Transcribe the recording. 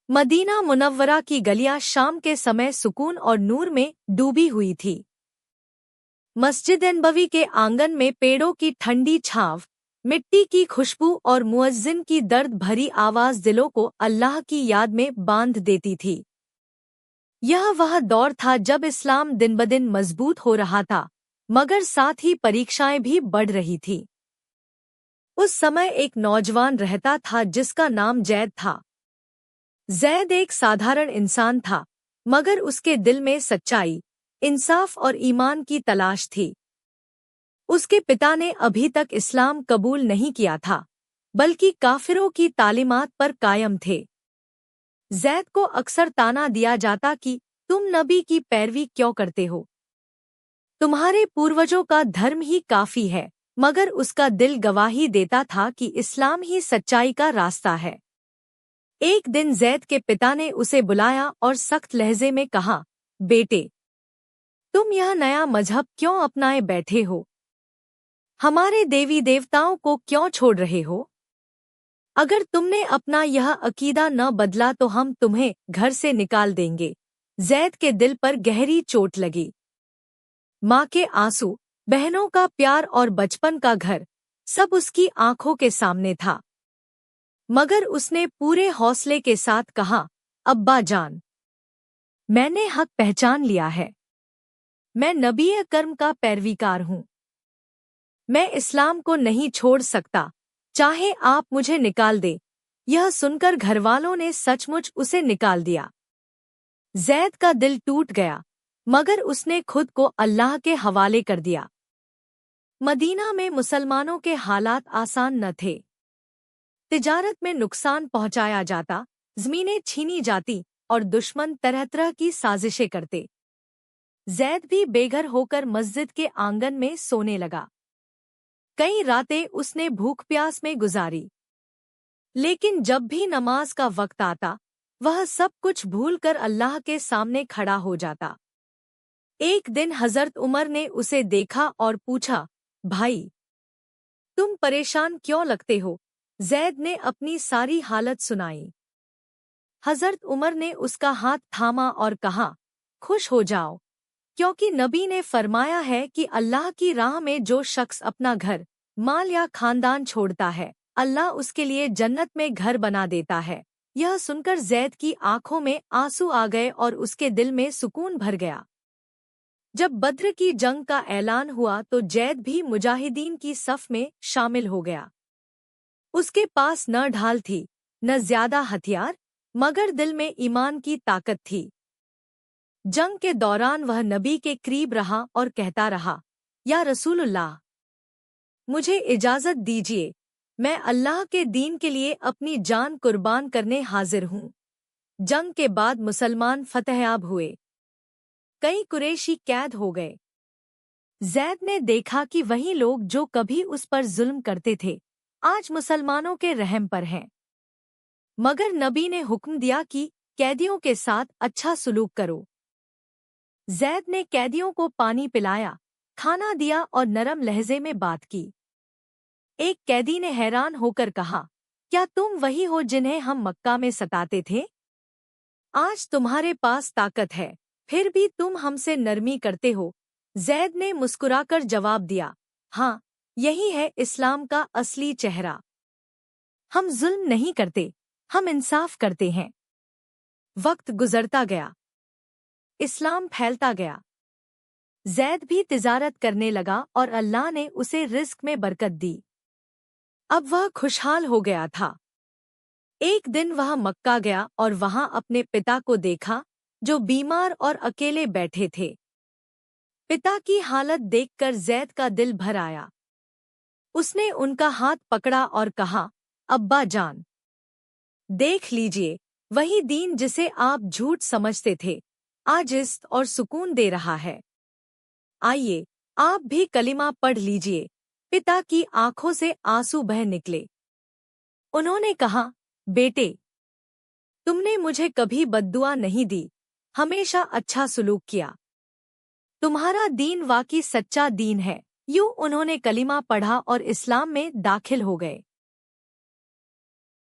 Medina Munawwara की गलियां शाम के समय सुकून और नूर में डूबी हुई थी। मस्जिद नबवी के आंगन में पेड़ों की ठंडी छांव, मिट्टी की खुशबू और मुअज्जिन की दर्द भरी आवाज दिलों को अल्लाह की याद में बांध देती थी। यह वह दौर था जब इस्लाम दिन ब दिन मजबूत हो रहा था, मगर साथ ही परीक्षाएं भी बढ़ रही थी। उस समय एक नौजवान रहता था जिसका नाम जैद था। जैद एक साधारण इंसान था, मगर उसके दिल में सच्चाई, इंसाफ और ईमान की तलाश थी। उसके पिता ने अभी तक इस्लाम कबूल नहीं किया था, बल्कि काफिरों की तालीमात पर कायम थे। जैद को अक्सर ताना दिया जाता कि तुम नबी की पैरवी क्यों करते हो? तुम्हारे पूर्वजों का धर्म ही काफी है, मगर उसका दिल गवाही देता था कि इस्लाम ही सच्चाई का रास्ता है। एक दिन जैद के पिता ने उसे बुलाया और सख्त लहजे में कहा, बेटे, तुम यह नया मजहब क्यों अपनाए बैठे हो? हमारे देवी देवताओं को क्यों छोड़ रहे हो? अगर तुमने अपना यह अकीदा न बदला तो हम तुम्हें घर से निकाल देंगे। जैद के दिल पर गहरी चोट लगी। माँ के आंसू, बहनों का प्यार और बचपन का घर, सब उसकी आंखों के सामने था। मगर उसने पूरे हौसले के साथ कहा, अब्बा जान, मैंने हक पहचान लिया है। मैं नबी कर्म का पैरवीकार हूँ। मैं इस्लाम को नहीं छोड़ सकता, चाहे आप मुझे निकाल दे। यह सुनकर घरवालों ने सचमुच उसे निकाल दिया। जैद का दिल टूट गया, मगर उसने खुद को अल्लाह के हवाले कर दिया। मदीना में मुसलमानों के हालात आसान न थे। तिजारत में नुकसान पहुंचाया जाता, जमीनें छीनी जाती और दुश्मन तरह तरह की साजिशें करते। जैद भी बेघर होकर मस्जिद के आंगन में सोने लगा। कई रातें उसने भूख प्यास में गुजारी, लेकिन जब भी नमाज का वक्त आता, वह सब कुछ भूलकर अल्लाह के सामने खड़ा हो जाता। एक दिन हजरत उमर ने उसे देखा और पूछा, भाई, तुम परेशान क्यों लगते हो? जैद ने अपनी सारी हालत सुनाई। हजरत उमर ने उसका हाथ थामा और कहा, खुश हो जाओ, क्योंकि नबी ने फरमाया है कि अल्लाह की राह में जो शख्स अपना घर, माल या खानदान छोड़ता है, अल्लाह उसके लिए जन्नत में घर बना देता है। यह सुनकर जैद की आंखों में आंसू आ गए और उसके दिल में सुकून भर गया। जब बद्र की जंग का ऐलान हुआ तो जैद भी मुजाहिदीन की सफ में शामिल हो गया। उसके पास न ढाल थी, न ज्यादा हथियार, मगर दिल में ईमान की ताकत थी। जंग के दौरान वह नबी के करीब रहा और कहता रहा, या रसूलुल्लाह, मुझे इजाजत दीजिए, मैं अल्लाह के दीन के लिए अपनी जान कुर्बान करने हाजिर हूँ। जंग के बाद मुसलमान फतहयाब हुए। कई कुरैशी कैद हो गए। जैद ने देखा कि वही लोग जो कभी उस पर जुल्म करते थे, आज मुसलमानों के रहम पर हैं। मगर नबी ने हुक्म दिया कि कैदियों के साथ अच्छा सलूक करो। जैद ने कैदियों को पानी पिलाया, खाना दिया और नरम लहजे में बात की। एक कैदी ने हैरान होकर कहा, क्या तुम वही हो जिन्हें हम मक्का में सताते थे? आज तुम्हारे पास ताकत है, फिर भी तुम हमसे नरमी करते हो। जैद ने मुस्कुराकर जवाब दिया, हाँ, यही है इस्लाम का असली चेहरा। हम जुल्म नहीं करते, हम इंसाफ करते हैं। वक्त गुजरता गया, इस्लाम फैलता गया। जैद भी तिजारत करने लगा और अल्लाह ने उसे रिस्क में बरकत दी। अब वह खुशहाल हो गया था। एक दिन वह मक्का गया और वहां अपने पिता को देखा, जो बीमार और अकेले बैठे थे। पिता की हालत देखकर जैद का दिल भर आया। उसने उनका हाथ पकड़ा और कहा, अब्बा जान, देख लीजिए, वही दीन जिसे आप झूठ समझते थे, आज इज्जत और सुकून दे रहा है। आइए, आप भी कलिमा पढ़ लीजिए। पिता की आंखों से आंसू बह निकले। उन्होंने कहा, बेटे, तुमने मुझे कभी बद्दुआ नहीं दी, हमेशा अच्छा सलूक किया। तुम्हारा दीन वाकई सच्चा दीन है। यूं उन्होंने कलिमा पढ़ा और इस्लाम में दाखिल हो गए।